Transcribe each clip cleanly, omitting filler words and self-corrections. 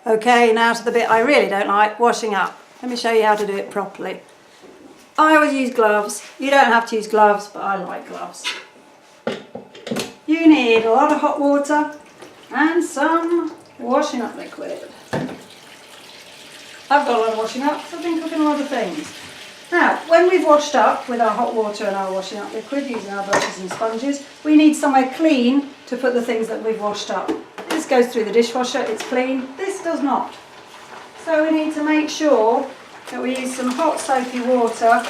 Okay, now to the bit I really don't like, washing up. Let me show you how to do it properly. I always use gloves. You don't have to use gloves, but I like gloves. You need a lot of hot water and some washing up liquid. I've got a lot of washing up, so I've been cooking a lot of things. Now, when we've washed up with our hot water and our washing up liquid, using our brushes and sponges, we need somewhere clean to put the things that we've washed up. This goes through the dishwasher, it's clean. This does not. So we need to make sure that we use some hot soapy water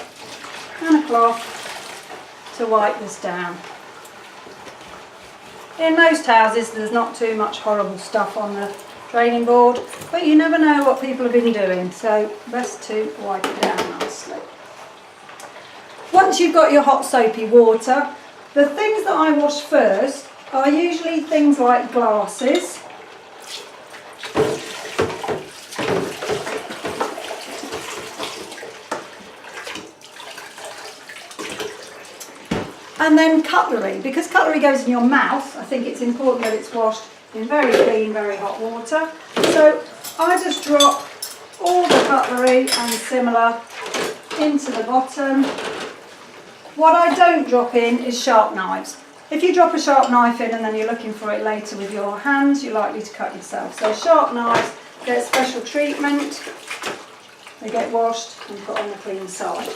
and a cloth to wipe this down. In most houses there's not too much horrible stuff on the draining board, but you never know what people have been doing, so best to wipe it down nicely. Once you've got your hot soapy water, the things that I wash first are usually things like glasses, and then cutlery. Because cutlery goes in your mouth, I think it's important that it's washed in very clean, very hot water. So I just drop all the cutlery and similar into the bottom. What I don't drop in is sharp knives. If you drop a sharp knife in and then you're looking for it later with your hands, you're likely to cut yourself. So sharp knives get special treatment. They get washed and put on the clean side.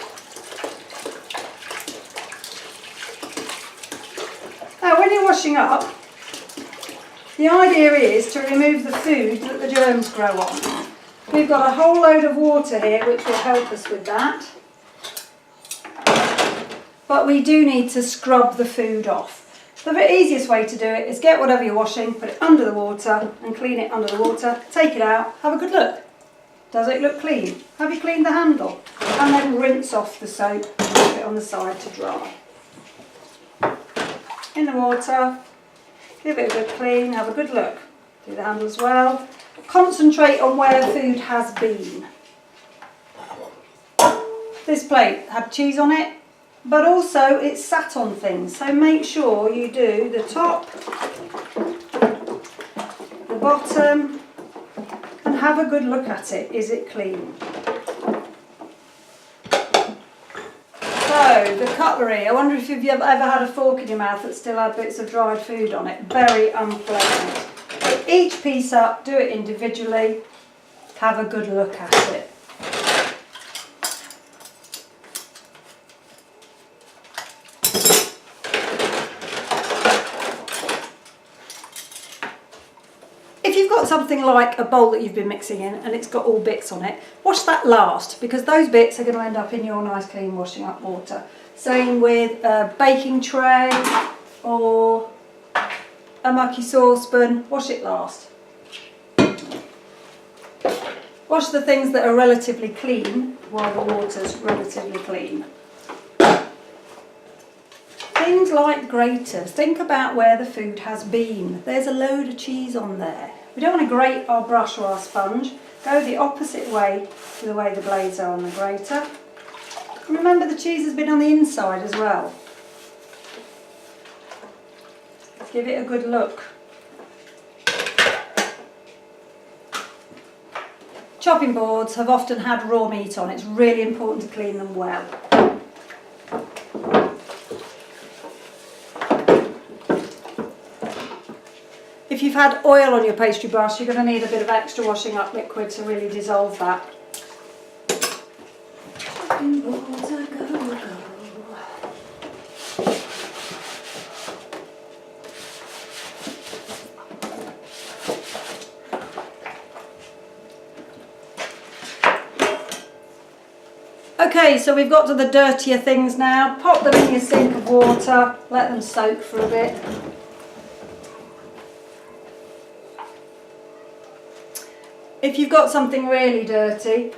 Now when you're washing up, the idea is to remove the food that the germs grow on. We've got a whole load of water here which will help us with that. But we do need to scrub the food off. The easiest way to do it is get whatever you're washing, put it under the water and clean it under the water, take it out, have a good look. Does it look clean? Have you cleaned the handle? And then rinse off the soap and leave it on the side to dry. In the water, give it a good clean, have a good look. Do the handle as well. Concentrate on where food has been. This plate had cheese on it, but also it sat on things. So make sure you do the top, the bottom, and have a good look at it. Is it clean? So, the cutlery, I wonder if you've ever had a fork in your mouth that still had bits of dried food on it. Very unpleasant. Pick each piece up, do it individually, have a good look at it. If you've got something like a bowl that you've been mixing in and it's got all bits on it, wash that last, because those bits are going to end up in your nice clean washing up water. Same with a baking tray or a mucky saucepan, wash it last. Wash the things that are relatively clean while the water's relatively clean. Things like graters, think about where the food has been. There's a load of cheese on there. We don't want to grate our brush or our sponge. Go the opposite way to the way the blades are on the grater. And remember, the cheese has been on the inside as well. Give it a good look. Chopping boards have often had raw meat on. It's really important to clean them well. If you've had oil on your pastry brush, you're going to need a bit of extra washing up liquid to really dissolve that. Okay, so we've got to the dirtier things now. Pop them in your sink of water, let them soak for a bit. If you've got something really dirty,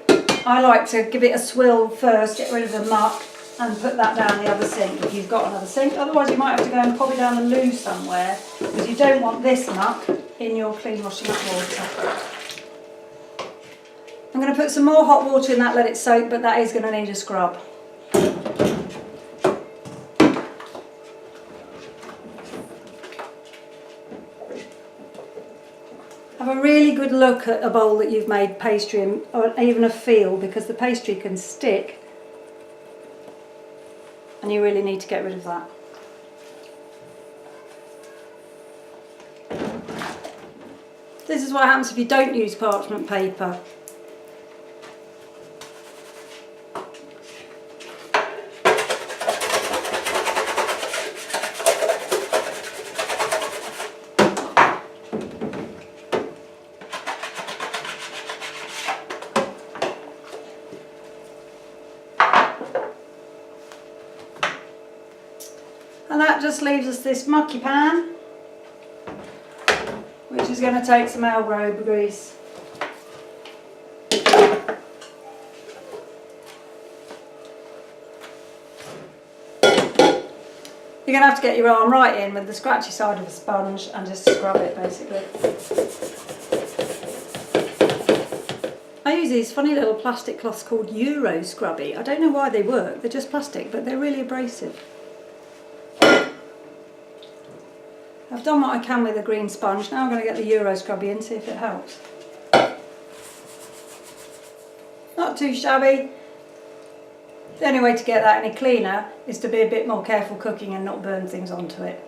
I like to give it a swill first, get rid of the muck, and put that down the other sink if you've got another sink. Otherwise you might have to go and pop it down the loo somewhere, because you don't want this muck in your clean washing up water. I'm going to put some more hot water in that, let it soak, but that is going to need a scrub. Have a really good look at a bowl that you've made pastry in, or even a feel, because the pastry can stick and you really need to get rid of that. This is what happens if you don't use parchment paper. And that just leaves us this mucky pan, which is going to take some elbow grease. You're going to have to get your arm right in with the scratchy side of a sponge and just scrub it basically. I use these funny little plastic cloths called Euro Scrubby. I don't know why they work, they're just plastic, but they're really abrasive. I've done what I can with the green sponge, now I'm going to get the Euro Scrubby in, see if it helps. Not too shabby. The only way to get that any cleaner is to be a bit more careful cooking and not burn things onto it.